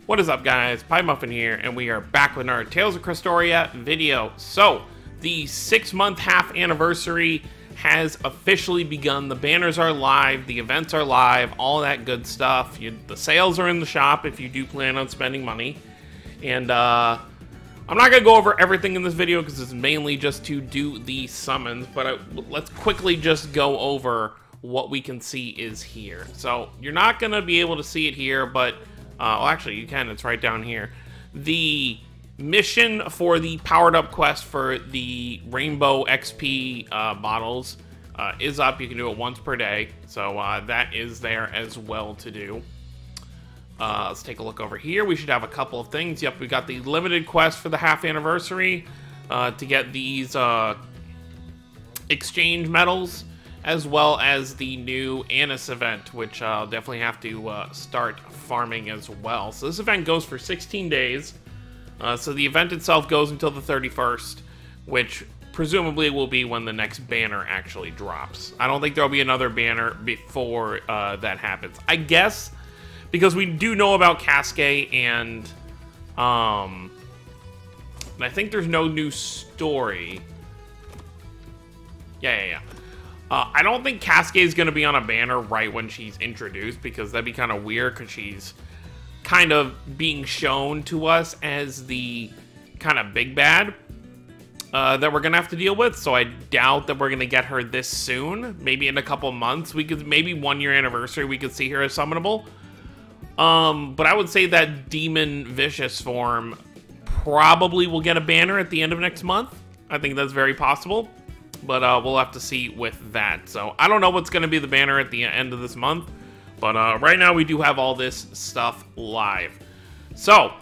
What is up, guys? Pie Muffin here, and we are back with our Tales of Crestoria video. So, the 6-month half anniversary has officially begun. The banners are live, the events are live, all that good stuff. The sales are in the shop if you do plan on spending money. And I'm not going to go over everything in this video because it's mainly just to do the summons, but let's quickly just go over what we can see is here. So, you're not going to be able to see it here, but well, actually, you can. It's right down here. The mission for the powered up quest for the Rainbow XP bottles is up. You can do it once per day. So that is there as well to do. Let's take a look over here. We should have a couple of things. Yep, we got the limited quest for the half anniversary to get these exchange medals, as well as the new Annis event, which I'll definitely have to start farming as well. So this event goes for 16 days. So the event itself goes until the 31st, which presumably will be when the next banner actually drops. I don't think there'll be another banner before that happens. I guess, because we do know about Cascade, and I think there's no new story. Yeah. I don't think Cascade is going to be on a banner right when she's introduced, because that'd be kind of weird, because she's kind of being shown to us as the kind of big bad that we're going to have to deal with. So I doubt that we're going to get her this soon. Maybe in a couple months. Maybe 1 year anniversary, we could see her as summonable. But I would say that Demon Vicious form probably will get a banner at the end of next month. I think that's very possible. But we'll have to see with that. So I don't know what's going to be the banner at the end of this month. But right now we do have all this stuff live. So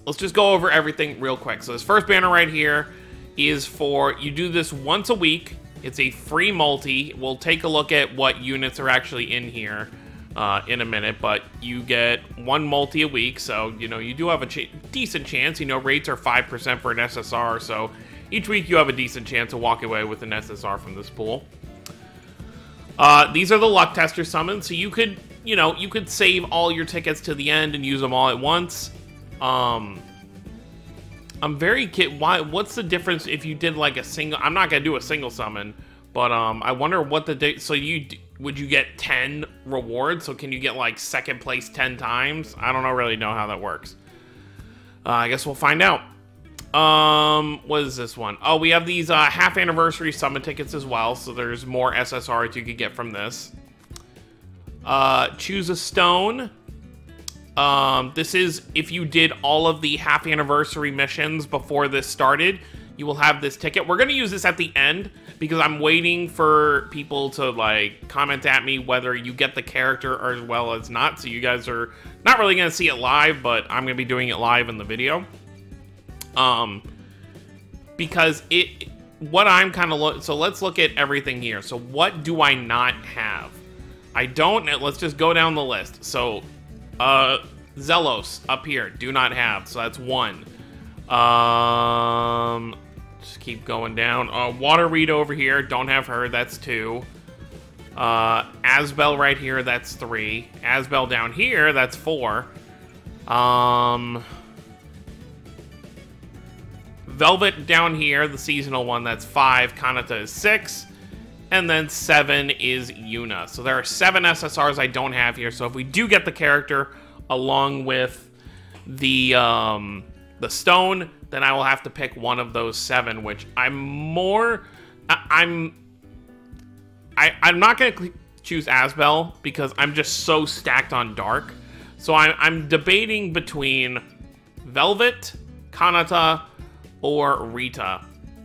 let's just go over everything real quick. So this first banner right here is for, you do this once a week. It's a free multi. We'll take a look at what units are actually in here in a minute. But you get one multi a week. So, you do have a decent chance. Rates are 5% for an SSR. So each week you have a decent chance of walking away with an SSR from this pool. These are the luck tester summons, so you could, you could save all your tickets to the end and use them all at once. I'm very what's the difference if you did like a single? I'm not gonna do a single summon, but I wonder what so would you get 10 rewards? So can you get like second place 10 times? I don't really know how that works. I guess we'll find out. What is this one? Oh, we have these half anniversary summon tickets as well, so there's more SSRs you could get from this. Choose a stone. This is if you did all of the half anniversary missions before this started, you will have this ticket. We're gonna use this at the end because I'm waiting for people to like comment at me whether you get the character as well as not. So you guys are not really gonna see it live, but I'm gonna be doing it live in the video. Because what I'm kind of so let's look at everything here. So what do I not have? I don't, let's just go down the list. So, Zelos up here, do not have, so that's 1. Just keep going down. Water Reed over here, don't have her, that's 2. Asbel right here, that's 3. Asbel down here, that's 4. Velvet down here, the seasonal one, that's 5. Kanata is 6. And then 7 is Yuna. So there are 7 SSRs I don't have here. So if we do get the character along with the stone, then I will have to pick one of those 7, which I'm not going to choose Asbel because I'm just so stacked on Dark. So I'm debating between Velvet, Kanata, or Rita.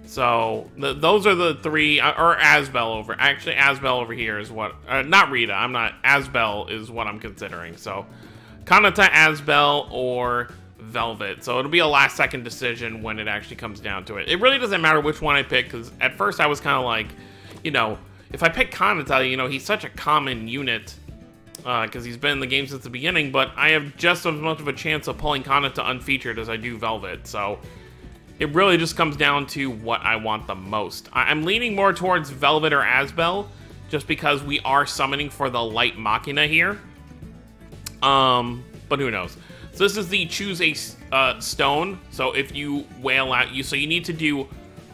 So those are the 3, or Asbel over. Actually, Asbel over here is what, not Rita. Asbel is what I'm considering. So Kanata, Asbel, or Velvet. So it'll be a last second decision when it actually comes down to it. It really doesn't matter which one I pick, because at first I was kind of like, if I pick Kanata, he's such a common unit, because he's been in the game since the beginning, but I have just as much of a chance of pulling Kanata unfeatured as I do Velvet. So it really just comes down to what I want the most. I'm leaning more towards Velvet or Asbel, just because we are summoning for the light MAKINAAA here. But who knows? So this is the choose a stone. So if you wail out, so you need to do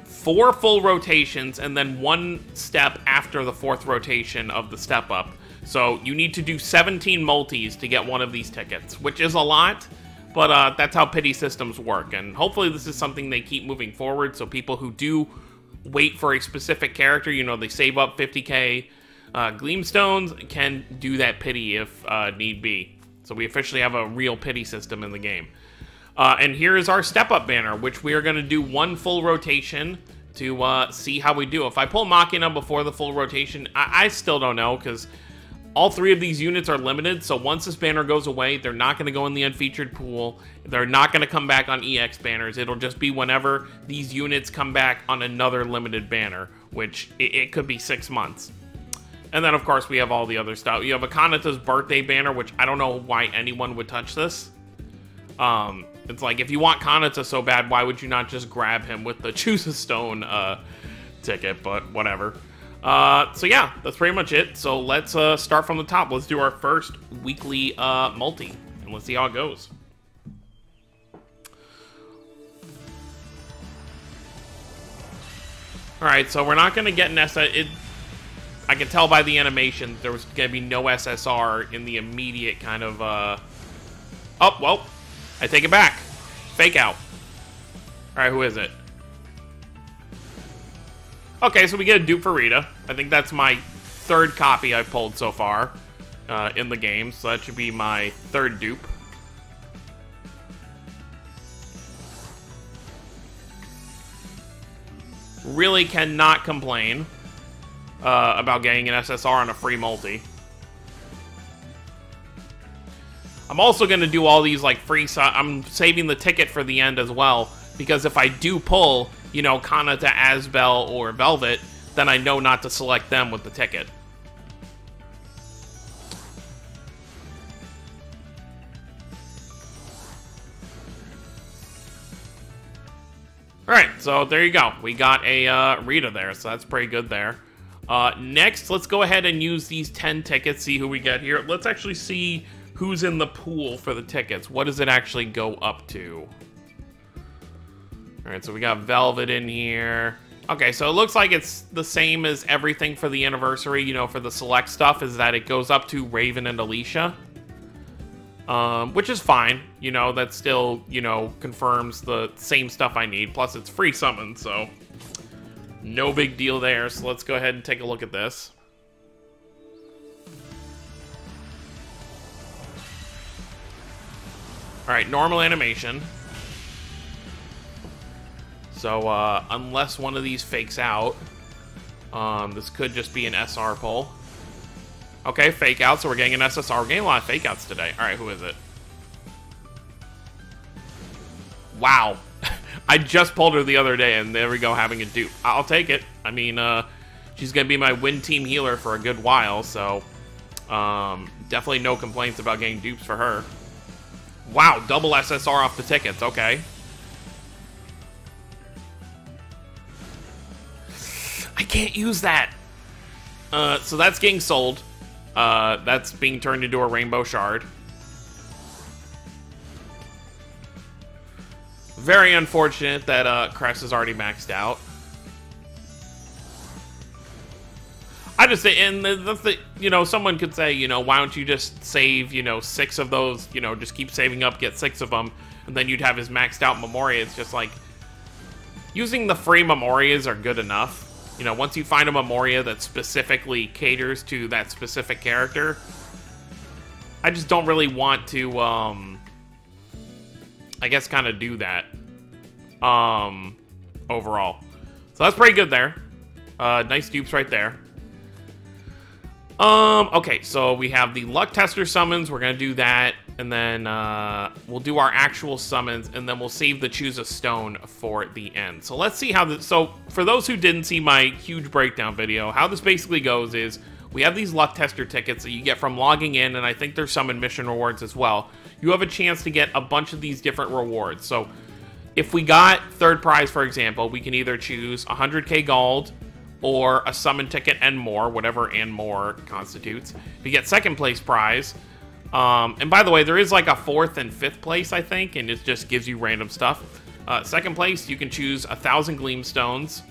4 full rotations and then 1 step after the 4th rotation of the step up. So you need to do 17 multis to get one of these tickets, which is a lot, but that's how pity systems work. And hopefully this is something they keep moving forward, so people who do wait for a specific character, you know, they save up 50k Gleamstones, can do that pity if need be. So we officially have a real pity system in the game. And here is our step-up banner, which we are going to do 1 full rotation to see how we do. If I pull MAKINAAA before the full rotation, I still don't know, because all 3 of these units are limited, so once this banner goes away, they're not going to go in the unfeatured pool. They're not going to come back on EX banners. It'll just be whenever these units come back on another limited banner, which it could be 6 months. And then, of course, we have all the other stuff. You have a Kanata's birthday banner, which I don't know why anyone would touch this. It's like, if you want Kanata so bad, why would you not just grab him with the Choose a Stone ticket? But whatever. So yeah, that's pretty much it. So let's start from the top. Let's do our first weekly multi, and let's see how it goes. Alright, so we're not going to get an SSR. I can tell by the animation there was going to be no SSR in the immediate kind of... Oh, well, I take it back. Fake out. Alright, who is it? Okay, so we get a dupe for Rita. I think that's my 3rd copy I've pulled so far in the game, so that should be my 3rd dupe. Really cannot complain about getting an SSR on a free multi. I'm also going to do all these like free... I'm saving the ticket for the end as well, because if I do pull, you know, Kanata, Asbel, or Velvet, then I know not to select them with the ticket. Alright, so there you go. We got a Rita there, so that's pretty good there. Next, let's go ahead and use these 10 tickets, see who we get here. Let's actually see who's in the pool for the tickets. What does it actually go up to? Alright, so we got Velvet in here. Okay, so it looks like it's the same as everything for the anniversary, you know, for the select stuff, is that it goes up to Raven and Alicia. Which is fine, you know, that still, you know, confirms the same stuff I need. Plus, it's free summon, so no big deal there. So let's go ahead and take a look at this. Alright, normal animation. So, unless one of these fakes out, this could just be an SR pull. Okay, fake out, so we're getting an SSR. We're getting a lot of fake outs today. Alright, who is it? Wow. I just pulled her the other day, and there we go, having a dupe. I'll take it. I mean, she's going to be my win team healer for a good while, so definitely no complaints about getting dupes for her. Wow, double SSR off the tickets. Okay. I can't use that. So that's getting sold. That's being turned into a rainbow shard. Very unfortunate that Crest is already maxed out. I just say, and that's the, you know, someone could say, you know, why don't you just save, you know, 6 of those, you know, just keep saving up, get 6 of them, and then you'd have his maxed out Memoria. It's just like, using the free Memorias are good enough. You know, once you find a Memoria that specifically caters to that specific character, I just don't really want to, I guess, kind of do that, overall. So that's pretty good there. Nice dupes right there. Okay, so we have the Luck Tester summons. We're gonna do that, and then we'll do our actual summons, and then we'll save the Choose a Stone for the end. So let's see how this... So for those who didn't see my huge breakdown video, how this basically goes is we have these Luck Tester tickets that you get from logging in, and I think there's summon mission rewards as well. You have a chance to get a bunch of these different rewards. So if we got 3rd prize, for example, we can either choose 100k gold, or a summon ticket and more, whatever and more constitutes. If you get 2nd place prize, And by the way, there is like a 4th and 5th place, I think, and it just gives you random stuff. 2nd place, you can choose 1,000 gleam stones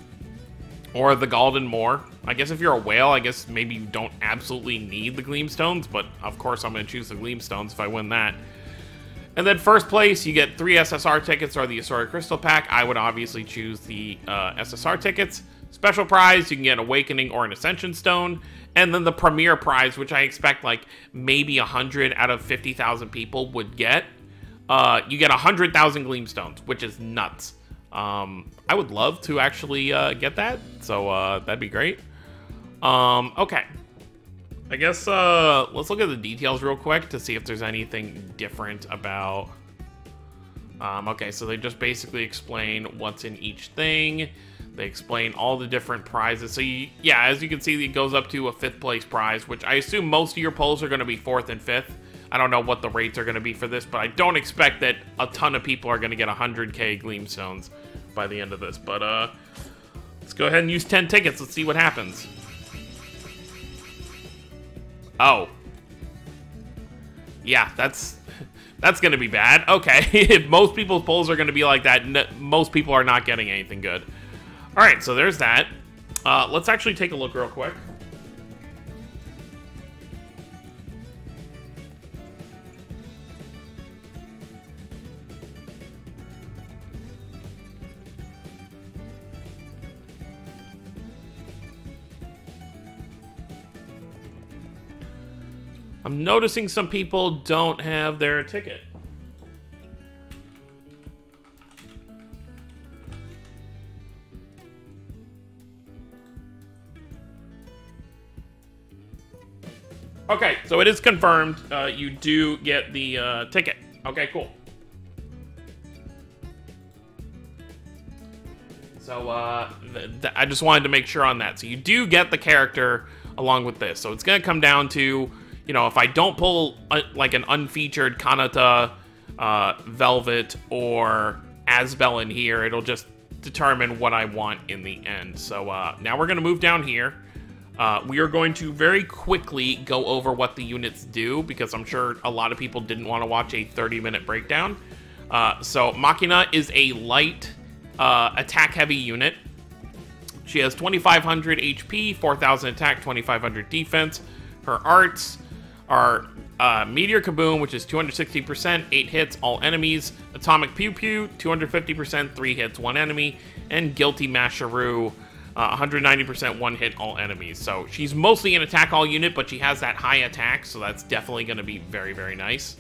or the golden moor. I guess if you're a whale, I guess maybe you don't absolutely need the gleam stones, but of course I'm going to choose the gleam stones if I win that. And then 1st place, you get 3 SSR tickets or the Assorted Crystal Pack. I would obviously choose the SSR tickets. Special prize, you can get an Awakening or an Ascension Stone. And then the Premier prize, which I expect like maybe 100 out of 50,000 people would get. You get 100,000 Gleam Stones, which is nuts. I would love to actually get that, so that'd be great. Okay. I guess let's look at the details real quick to see if there's anything different about... okay, so they just basically explain what's in each thing. They explain all the different prizes. So, yeah, as you can see, it goes up to a 5th place prize, which I assume most of your polls are going to be 4th and 5th. I don't know what the rates are going to be for this, but I don't expect that a ton of people are going to get 100k Gleam Stones by the end of this. But let's go ahead and use 10 tickets. Let's see what happens. Oh. Yeah, that's going to be bad. Okay, if most people's polls are going to be like that, most people are not getting anything good. All right, so there's that. Let's actually take a look real quick. I'm noticing some people don't have their ticket. Okay, so it is confirmed. You do get the ticket. Okay, cool. So I just wanted to make sure on that. So you do get the character along with this. So it's going to come down to, you know, if I don't pull like an unfeatured Kanata, Velvet, or Asbel in here, it'll just determine what I want in the end. So now we're going to move down here. We are going to very quickly go over what the units do, because I'm sure a lot of people didn't want to watch a 30-minute breakdown. So MAKINAAA is a light attack-heavy unit. She has 2,500 HP, 4,000 attack, 2,500 defense. Her arts are Meteor Kaboom, which is 260%, 8 hits, all enemies. Atomic Pew Pew, 250%, 3 hits, 1 enemy. And Guilty Masharoo, 190%, 1 hit, all enemies. So she's mostly an attack all unit, but she has that high attack, so that's definitely going to be very, very nice.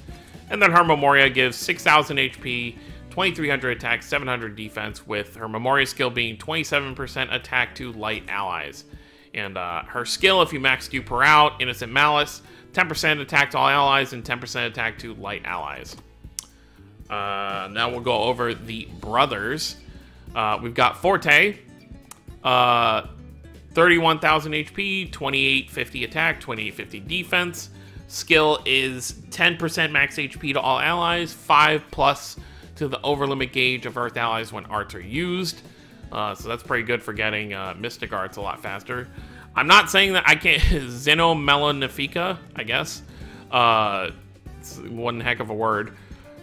And then her Memoria gives 6,000 HP, 2,300 attack, 700 defense, with her Memoria skill being 27% attack to light allies. And her skill, if you max duper out, Innocent Malice, 10% attack to all allies and 10% attack to light allies. Now we'll go over the brothers. We've got Forte, 31,000 HP, 2850 attack, 2850 defense. Skill is 10% max HP to all allies, 5+ to the overlimit gauge of Earth allies when arts are used. So that's pretty good for getting Mystic Arts a lot faster. I'm not saying that I can't... Xenomelanifica, I guess. It's one heck of a word.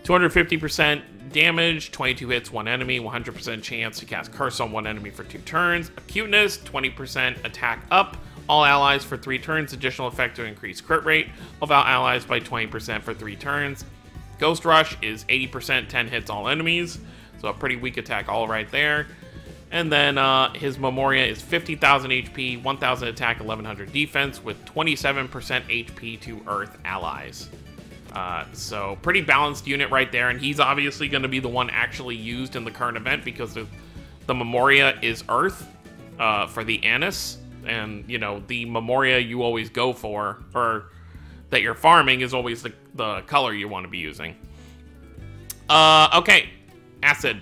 250% damage, 22 hits, 1 enemy, 100% chance to cast Curse on 1 enemy for 2 turns. Acuteness, 20% attack up, all allies for 3 turns. Additional effect to increase crit rate of all allies by 20% for 3 turns. Ghost Rush is 80%, 10 hits, all enemies. So a pretty weak attack all right there. And then his Memoria is 50,000 HP, 1,000 attack, 1,100 defense, with 27% HP to Earth allies. So pretty balanced unit right there, and he's obviously going to be the one actually used in the current event, because the Memoria is Earth for the Annis, and, you know, the Memoria you always go for, or that you're farming, is always the color you want to be using. Okay, Acid.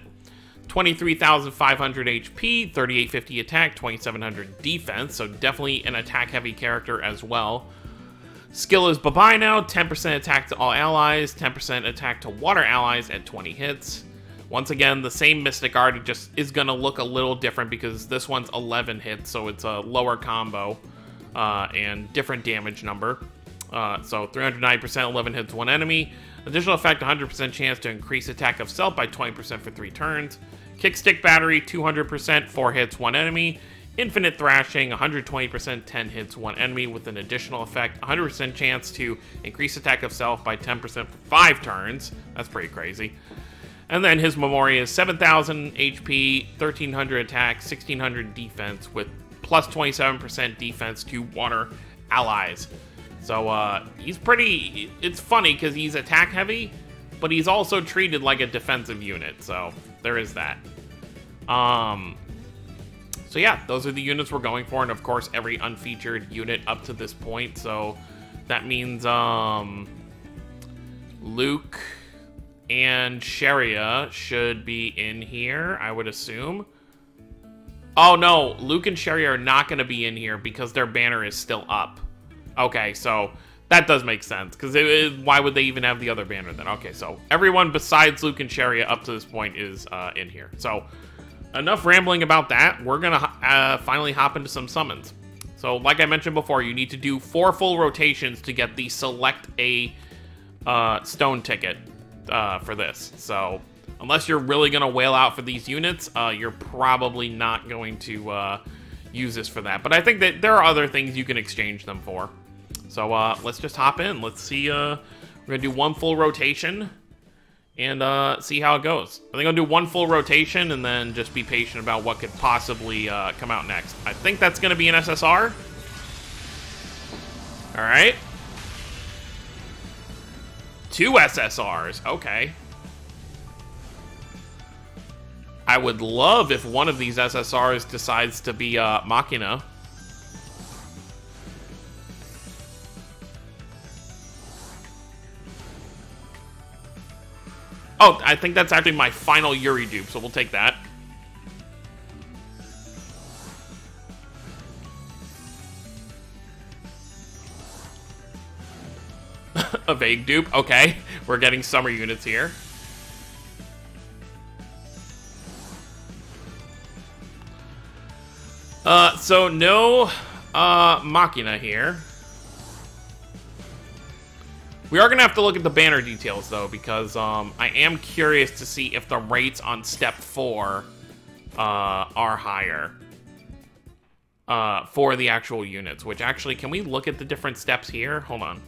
23,500 HP, 3,850 attack, 2,700 defense, so definitely an attack-heavy character as well. Skill is bye-bye now, 10% attack to all allies, 10% attack to water allies at 20 hits. Once again, the same Mystic Art, it just is going to look a little different because this one's 11 hits, so it's a lower combo and different damage number. So 309%, 11 hits, 1 enemy. Additional effect, 100% chance to increase attack of self by 20% for 3 turns. Kickstick battery, 200%, 4 hits, 1 enemy. Infinite thrashing, 120%, 10 hits, 1 enemy, with an additional effect, 100% chance to increase attack of self by 10% for 5 turns. That's pretty crazy. And then his Memoria is 7,000 HP, 1,300 attack, 1,600 defense, with plus 27% defense to water allies. So he's pretty... It's funny because he's attack heavy, but he's also treated like a defensive unit. So there is that. So yeah, those are the units we're going for, and of course every unfeatured unit up to this point. So that means Luke and Sharia should be in here, I would assume. Oh no, Luke and Sharia are not going to be in here because their banner is still up. Okay, so that does make sense, because why would they even have the other banner then? Okay, so everyone besides Luke and Sharia up to this point is in here. So enough rambling about that. We're going to finally hop into some summons. So like I mentioned before, you need to do 4 full rotations to get the select a stone ticket for this. So unless you're really going to whale out for these units, you're probably not going to use this for that. But I think that there are other things you can exchange them for. So let's just hop in. Let's see. We're going to do 1 full rotation and see how it goes. I think I'll do 1 full rotation and then just be patient about what could possibly come out next. I think that's going to be an SSR. All right. 2 SSRs. Okay. I would love if one of these SSRs decides to be MAKINAAA. Oh, I think that's actually my final Yuri dupe, so we'll take that. A vague dupe. Okay, we're getting summer units here. So no MAKINAAA here. We are going to have to look at the banner details, though, because I am curious to see if the rates on Step 4 are higher for the actual units, which actually, can we look at the different steps here? Hold on.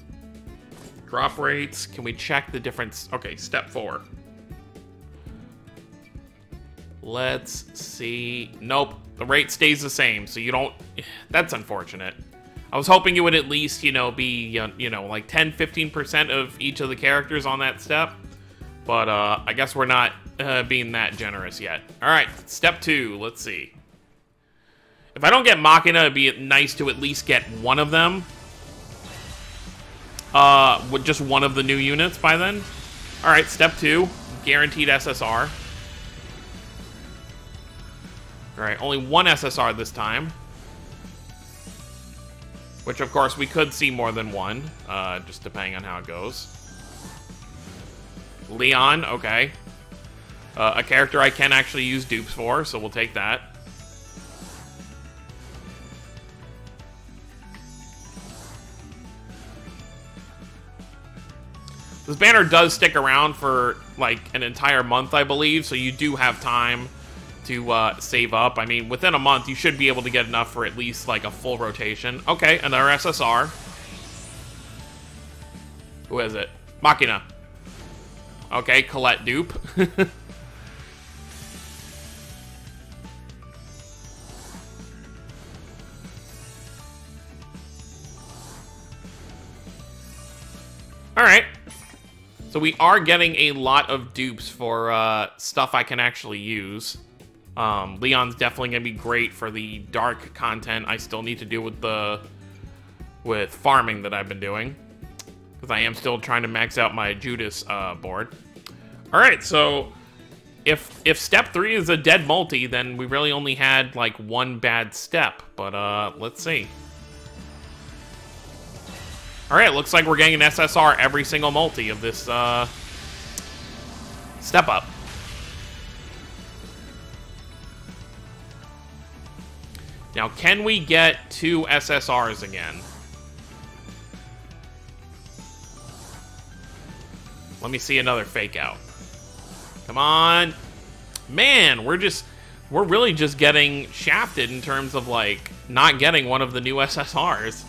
Drop rates. Can we check the difference? Okay, Step 4. Let's see. Nope, the rate stays the same, so you don't... That's unfortunate. I was hoping it would at least, you know, be, you know, like 10-15% of each of the characters on that step. But I guess we're not being that generous yet. All right, Step 2. Let's see. If I don't get MAKINAAA, it'd be nice to at least get one of them. With just one of the new units by then. All right, Step 2. Guaranteed SSR. All right, only 1 SSR this time. Which, of course, we could see more than 1, just depending on how it goes. Leon, okay. A character I can actually use dupes for, so we'll take that. This banner does stick around for, like, an entire month, I believe, so you do have time to save up. I mean, within a month, you should be able to get enough for at least, like, a full rotation. Okay, another SSR. Who is it? MAKINAAA. Okay, Colette dupe. Alright. So we are getting a lot of dupes for stuff I can actually use. Leon's definitely gonna be great for the dark content I still need to do with farming that I've been doing, because I am still trying to max out my Judas board. All right, so if Step 3 is a dead multi, then we really only had like 1 bad step. But let's see. All right, looks like we're getting an SSR every single multi of this step up. Now, can we get 2 SSRs again? Let me see another fake out. Come on. Man, we're really just getting shafted in terms of, like, not getting one of the new SSRs.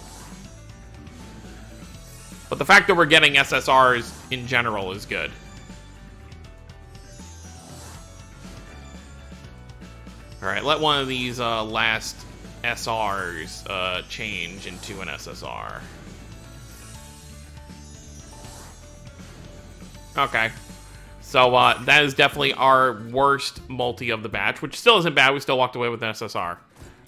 But the fact that we're getting SSRs in general is good. Alright, let one of these last SRs change into an SSR. Okay. So that is definitely our worst multi of the batch, which still isn't bad. We still walked away with an SSR.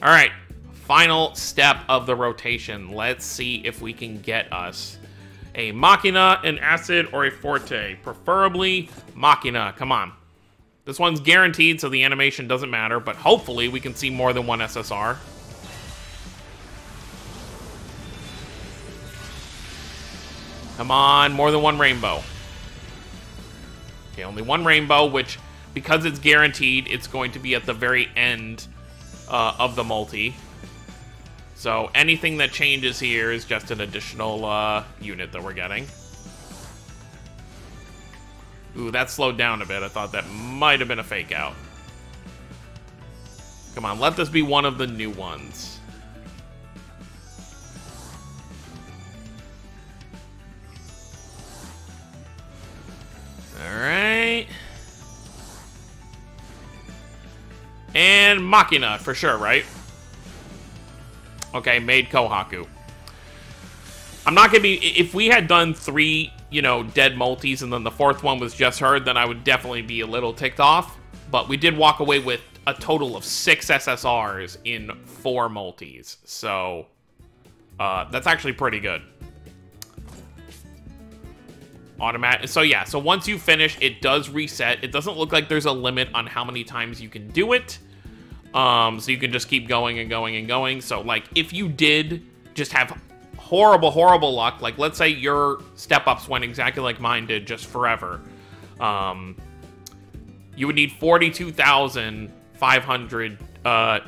Alright, final step of the rotation. Let's see if we can get us a MAKINAAA, an Acid, or a Forte. Preferably MAKINAAA. Come on. This one's guaranteed, so the animation doesn't matter, but hopefully we can see more than one SSR. Come on, more than one rainbow. Okay, only one rainbow, which, because it's guaranteed, it's going to be at the very end of the multi. So anything that changes here is just an additional unit that we're getting. Ooh, that slowed down a bit. I thought that might have been a fake out. Come on, let this be one of the new ones. Alright. And MAKINAAA, for sure, right? Okay, made Kohaku. I'm not gonna be... If we had done 3, you know, dead multis and then the 4th one was just her, then I would definitely be a little ticked off. But we did walk away with a total of 6 SSRs in 4 multis. So, that's actually pretty good. Automatic. So yeah, so once you finish, it does reset. It doesn't look like there's a limit on how many times you can do it. So you can just keep going and going and going. So like, if you did just have horrible, horrible luck, like let's say your step-ups went exactly like mine did, just forever, you would need 42,500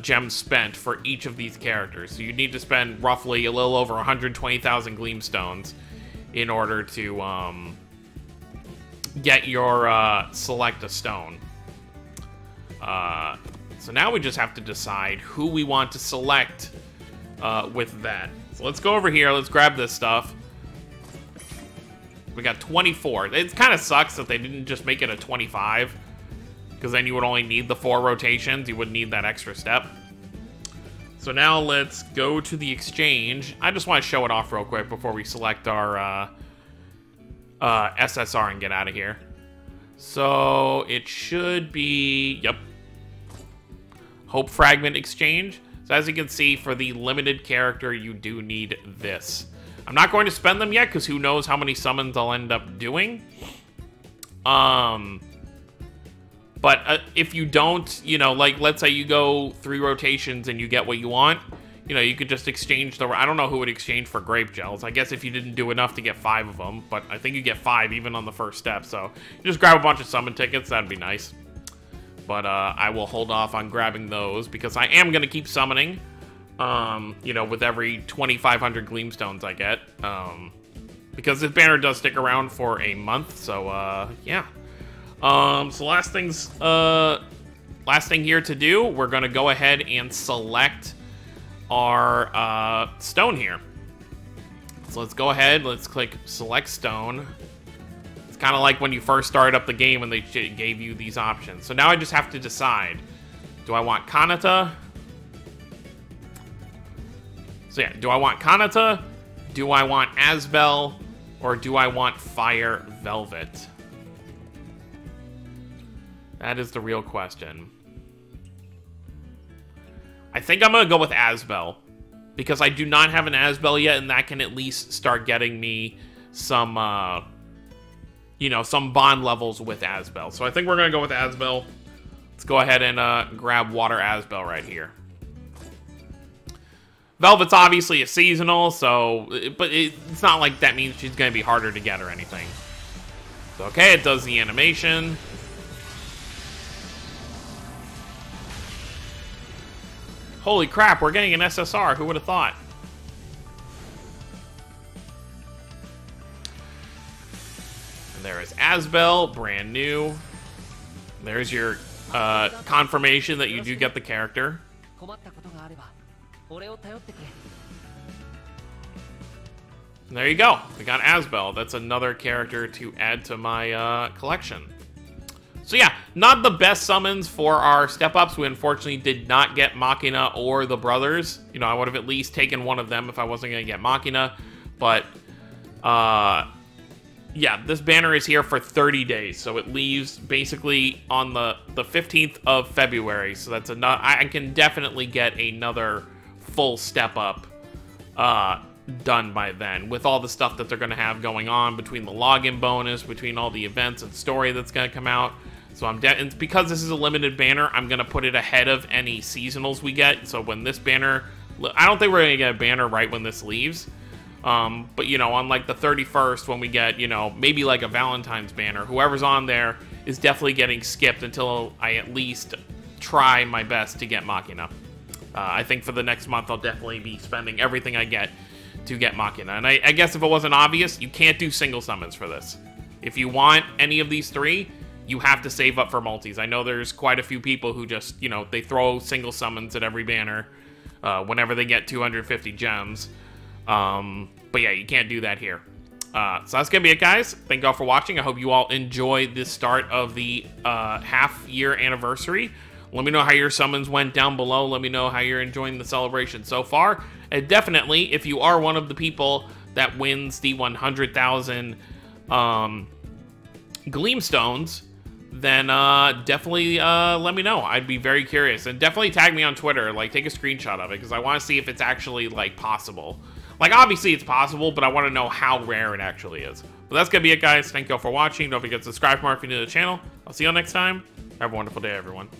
gems spent for each of these characters. So you'd need to spend roughly a little over 120,000 Gleamstones in order to get your select a stone. So now we just have to decide who we want to select with that. So let's go over here. Let's grab this stuff. We got 24. It kind of sucks that they didn't just make it a 25, because then you would only need the 4 rotations. You wouldn't need that extra step. So now let's go to the exchange. I just want to show it off real quick before we select our SSR and get out of here. So it should be, yep, Hope Fragment Exchange. So as you can see, for the limited character, you do need this. I'm not going to spend them yet, because who knows how many summons I'll end up doing. But if you don't, you know, like, let's say you go 3 rotations and you get what you want, you know, you could just exchange the... I don't know who would exchange for grape gels. I guess if you didn't do enough to get 5 of them, but I think you get 5 even on the first step, so you just grab a bunch of summon tickets, that'd be nice. But I will hold off on grabbing those, because I am going to keep summoning, you know, with every 2,500 Gleamstones I get, because this banner does stick around for a month, so, yeah. So last thing here to do, we're going to go ahead and select our stone here. So let's go ahead, let's click select stone. It's kind of like when you first started up the game and they gave you these options. So now I just have to decide, do I want Kanata? So yeah, do I want Kanata? Do I want Asbel? Or do I want Fire Velvet? That is the real question. I think I'm going to go with Asbel, because I do not have an Asbel yet, and that can at least start getting me some, you know, some bond levels with Asbel. So I think we're going to go with Asbel. Let's go ahead and grab Water Asbel right here. Velvet's obviously a seasonal, so, but it's not like that means she's going to be harder to get or anything. So, okay, it does the animation. Holy crap, we're getting an SSR. Who would have thought? And there There's Asbel, brand new. There's your confirmation that you do get the character. There you go. We got Asbel. That's another character to add to my collection. So yeah, not the best summons for our step-ups. We unfortunately did not get MAKINAAA or the brothers. You know, I would have at least taken one of them if I wasn't going to get MAKINAAA. But, yeah, this banner is here for 30 days. So it leaves basically on the 15th of February. So that's enough. I can definitely get another full step-up done by then, with all the stuff that they're going to have going on between the login bonus, between all the events and story that's going to come out. So and because this is a limited banner, I'm going to put it ahead of any seasonals we get. So when this banner, I don't think we're going to get a banner right when this leaves. But, you know, on like the 31st, when we get, you know, maybe like a Valentine's banner, whoever's on there is definitely getting skipped until I at least try my best to get MAKINAAA. I think for the next month, I'll definitely be spending everything I get to get MAKINAAA. And I guess if it wasn't obvious, you can't do single summons for this. If you want any of these three, you have to save up for multis. I know there's quite a few people who just, you know, they throw single summons at every banner whenever they get 250 gems. But yeah, you can't do that here. So that's gonna be it, guys. Thank you all for watching. I hope you all enjoyed this start of the half-year anniversary. Let me know how your summons went down below. Let me know how you're enjoying the celebration so far. And definitely, if you are one of the people that wins the 100,000 Gleamstones, then definitely let me know. I'd be very curious. And definitely tag me on Twitter. Like, take a screenshot of it, because I want to see if it's actually, like, possible. Like, obviously it's possible, but I want to know how rare it actually is. But that's going to be it, guys. Thank you all for watching. Don't forget to subscribe for more if you're new to the channel. I'll see you all next time. Have a wonderful day, everyone.